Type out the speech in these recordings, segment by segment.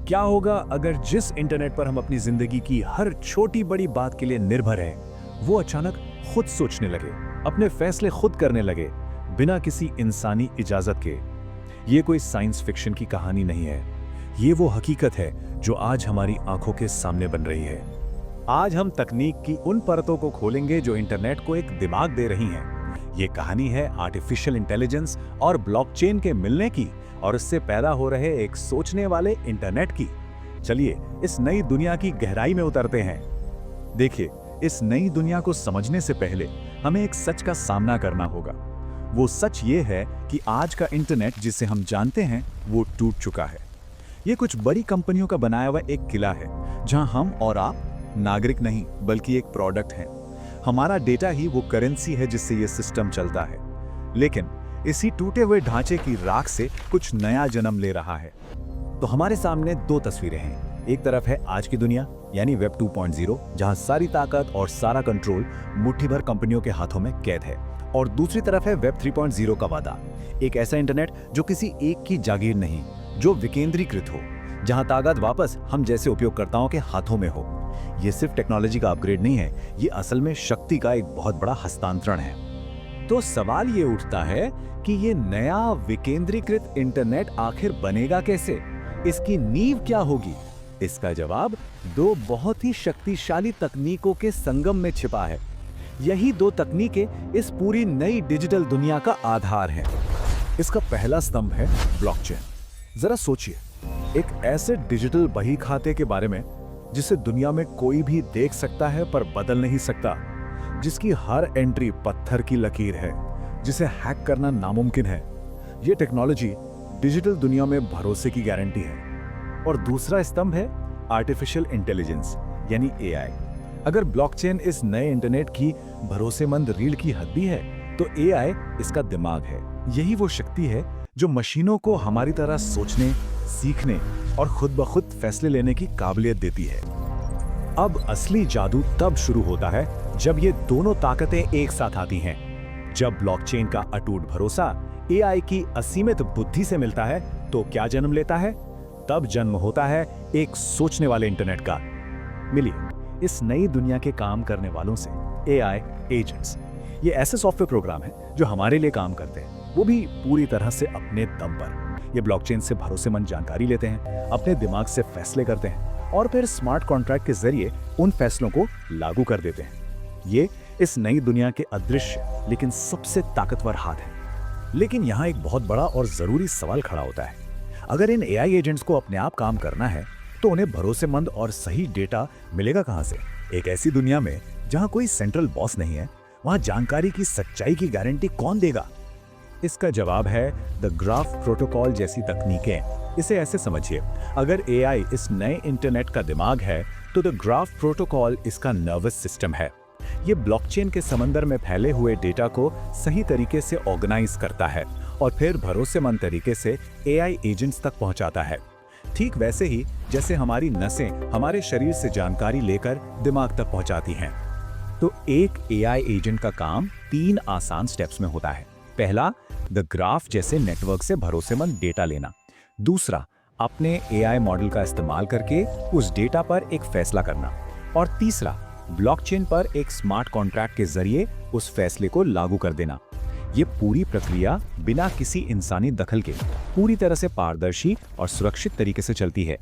क्या होगा अगर जिस इंटरनेट पर हम अपनी जिंदगी की हर छोटी बड़ी बात के लिए निर्भर हैं, वो अचानक खुद सोचने लगे, अपने फैसले खुद करने लगे, बिना किसी इंसानी इजाजत के। ये कोई साइंस फिक्शन की कहानी नहीं है, ये वो हकीकत है जो आज हमारी आंखों के सामने बन रही है। आज हम तकनीक की उन परतों को खोलेंगे जो इंटरनेट को एक दिमाग दे रही हैं। ये कहानी है आर्टिफिशियल इंटेलिजेंस और ब्लॉकचेन के मिलने की और इससे पैदा हो रहे एक सोचने वाले इंटरनेट की। चलिए इस नई दुनिया की गहराई में उतरते हैं। देखिए, इस नई दुनिया को समझने से पहले हमें एक सच का सामना करना होगा। वो सच ये है कि आज का इंटरनेट जिसे हम जानते हैं वो टूट चुका है। ये कुछ बड़ी कंपनियों का बनाया हुआ एक किला है जहां हम और आप नागरिक नहीं बल्कि एक प्रोडक्ट हैं। हमारा डेटा ही वो करेंसी है जिससे ये सिस्टम चलता है। लेकिन इसी टूटे हुए ढांचे की राख से कुछ नया जन्म ले रहा है। तो हमारे सामने दो तस्वीरें हैं। एक तरफ है आज की दुनिया यानी वेब 2.0, जहां सारी ताकत और सारा कंट्रोल मुट्ठी भर कंपनियों के हाथों में कैद है। और दूसरी तरफ है वेब 3.0 का वादा, एक ऐसा इंटरनेट जो किसी एक की जागीर नहीं, जो विकेंद्रीकृत हो, जहां ताकत वापस हम जैसे उपयोगकर्ताओं के हाथों में हो। ये सिर्फ टेक्नोलॉजी का अपग्रेड नहीं है, ये असल में शक्ति का एक बहुत बड़ा हस्तांतरण है। तो सवाल ये उठता है कि ये नया विकेंद्रीकृत इंटरनेट आखिर बनेगा कैसे? इसकी नींव क्या होगी? इसका जवाब दो बहुत ही शक्तिशाली तकनीकों के संगम में छिपा है। यही दो तकनीकें इस पूरी नई डिजिटल दुनिया का आधार हैं। इसका पहला स्तंभ है ब्लॉकचेन। जरा सोचिए, एक ऐसे डिजिटल बही खाते के बारे में जिसे दुनिया में कोई भी देख सकता है पर बदल नहीं सकता, जिसकी हर एंट्री पत्थर की लकीर है, जिसे हैक करना नामुमकिन है। यह टेक्नोलॉजी डिजिटल दुनिया में भरोसे की गारंटी है। और दूसरा स्तंभ है आर्टिफिशियल इंटेलिजेंस यानी एआई। अगर ब्लॉकचेन इस नए इंटरनेट की भरोसेमंद रीढ़ की हड्डी है, तो एआई इसका दिमाग है। यही वो शक्ति है जो मशीनों को हमारी तरह सोचने, सीखने और खुद ब खुद फैसले लेने की काबिलियत देती है। अब असली जादू तब शुरू होता है जब ये दोनों ताकतें एक साथ आती हैं। जब ब्लॉकचेन का अटूट भरोसा एआई की असीमित बुद्धि से मिलता है, तो क्या जन्म लेता है? तब जन्म होता है एक सोचने वाले इंटरनेट का। मिलिए इस नई दुनिया के काम करने वालों से, एआई एजेंट्स। ये ऐसे सॉफ्टवेयर प्रोग्राम हैं जो हमारे लिए काम करते हैं, वो भी पूरी तरह से अपने दम पर। ये ब्लॉकचेन से भरोसेमंद जानकारी लेते हैं, अपने दिमाग से फैसले करते हैं और फिर स्मार्ट कॉन्ट्रैक्ट के जरिए उन फैसलों को लागू कर देते हैं। ये इस नई दुनिया के अदृश्य लेकिन सबसे ताकतवर हाथ है। लेकिन यहाँ एक बहुत बड़ा और जरूरी सवाल खड़ा होता है। अगर इन एआई एजेंट्स को अपने आप काम करना है, तो उन्हें भरोसेमंद और सही डेटा मिलेगा कहां से? एक ऐसी दुनिया में जहां कोई सेंट्रल बॉस नहीं है, वहां जानकारी की सच्चाई की गारंटी कौन देगा? इसका जवाब है द ग्राफ प्रोटोकॉल जैसी तकनीकें। इसे ऐसे समझिए, अगर एआई इस नए इंटरनेट का दिमाग है, तो द ग्राफ प्रोटोकॉल इसका नर्वस सिस्टम है। ये ब्लॉकचेन के समंदर में फैले हुए डेटा को सही तरीके से ऑर्गेनाइज करता है और फिर भरोसेमंद तरीके से एआई एजेंट्स तक पहुंचाता है। ठीक वैसे ही जैसे हमारी नसें हमारे शरीर से जानकारी लेकर दिमाग तक पहुंचाती हैं। तो एक एआई एजेंट का काम 3 आसान स्टेप्स में होता है। पहला, द ग्राफ जैसे नेटवर्क से भरोसेमंद डेटा लेना। दूसरा, अपने एआई मॉडल का इस्तेमाल करके उस डेटा पर एक फैसला करना। और तीसरा, ब्लॉकचेन पर एक स्मार्ट कॉन्ट्रैक्ट के जरिए उस फैसले को लागू कर देना। ये पूरी प्रक्रिया बिना किसी इंसानी दखल के पूरी तरह से पारदर्शी और सुरक्षित तरीके से चलती है।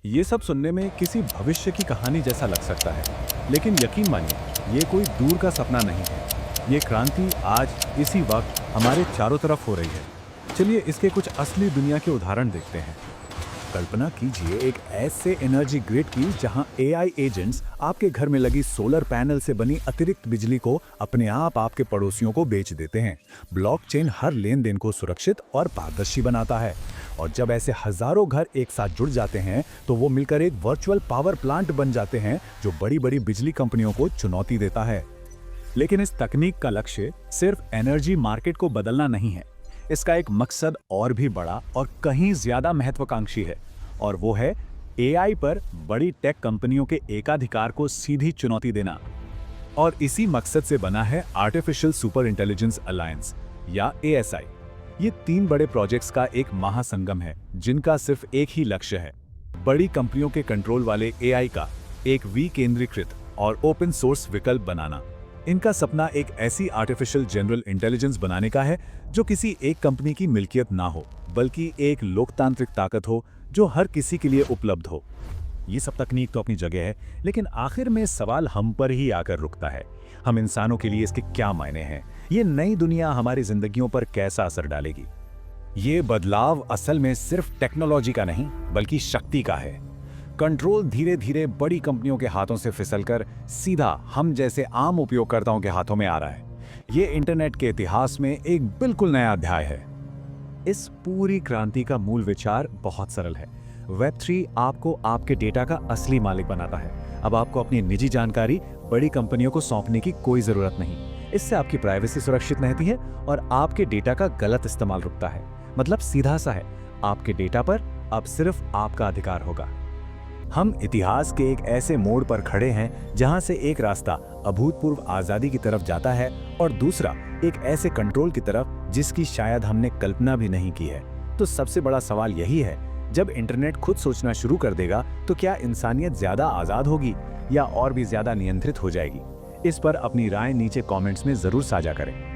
ये सब सुनने में किसी भविष्य की कहानी जैसा लग सकता है, लेकिन यकीन मानिए, ये कोई दूर का सपना नहीं है। ये क्रांति आज इसी वक्त हमारे चारों तरफ हो रही है। चलिए इसके कुछ असली दुनिया के उदाहरण देखते हैं। कल्पना कीजिए एक ऐसे एनर्जी ग्रिड की जहां एआई एजेंट्स आपके घर में लगी सोलर पैनल से बनी अतिरिक्त बिजली को अपने आप आपके पड़ोसियों को बेच देते हैं। ब्लॉकचेन हर लेन देन को सुरक्षित और पारदर्शी बनाता है। और जब ऐसे हजारों घर एक साथ जुड़ जाते हैं, तो वो मिलकर एक वर्चुअल पावर प्लांट बन जाते हैं जो बड़ी बड़ी बिजली कंपनियों को चुनौती देता है। लेकिन इस तकनीक का लक्ष्य सिर्फ एनर्जी मार्केट को बदलना नहीं है। इसका एक मकसद और भी बड़ा और कहीं ज्यादा महत्वाकांक्षी है, और वो है एआई पर बड़ी टेक कंपनियों के एकाधिकार को सीधी चुनौती देना। और इसी मकसद से बना है आर्टिफिशियल सुपर इंटेलिजेंस अलायंस या एएसआई। ये 3 बड़े प्रोजेक्ट्स का एक महासंगम है जिनका सिर्फ एक ही लक्ष्य है, बड़ी कंपनियों के कंट्रोल वाले एआई का एक विकेंद्रीकृत और ओपन सोर्स विकल्प बनाना। इनका सपना एक ऐसी आर्टिफिशियल जनरल इंटेलिजेंस बनाने का है जो किसी एक कंपनी की मिल्कियत ना हो, बल्कि एक लोकतांत्रिक ताकत हो जो हर किसी के लिए उपलब्ध हो। ये सब तकनीक तो अपनी जगह है, लेकिन आखिर में सवाल हम पर ही आकर रुकता है। हम इंसानों के लिए इसके क्या मायने हैं? ये नई दुनिया हमारी जिंदगियों पर कैसा असर डालेगी? ये बदलाव असल में सिर्फ टेक्नोलॉजी का नहीं, बल्कि शक्ति का है। कंट्रोल धीरे धीरे बड़ी कंपनियों के हाथों से फिसलकर सीधा हम जैसे आम उपयोगकर्ताओं के हाथों में आ रहा है। ये इंटरनेट के इतिहास में एक बिल्कुल नया अध्याय है। इस पूरी क्रांति का मूल विचार बहुत सरल है। वेब3 आपको आपके डेटा का असली मालिक बनाता है। अब आपको अपनी निजी जानकारी बड़ी कंपनियों को सौंपने की कोई जरूरत नहीं। इससे आपकी प्राइवेसी सुरक्षित रहती है और आपके डेटा का गलत इस्तेमाल रुकता है। मतलब सीधा सा है, आपके डेटा पर अब सिर्फ आपका अधिकार होगा। हम इतिहास के एक ऐसे मोड़ पर खड़े हैं जहां से एक रास्ता अभूतपूर्व आजादी की तरफ जाता है और दूसरा एक ऐसे कंट्रोल की तरफ जिसकी शायद हमने कल्पना भी नहीं की है। तो सबसे बड़ा सवाल यही है, जब इंटरनेट खुद सोचना शुरू कर देगा तो क्या इंसानियत ज्यादा आजाद होगी या और भी ज्यादा नियंत्रित हो जाएगी? इस पर अपनी राय नीचे कमेंट्स में जरूर साझा करें।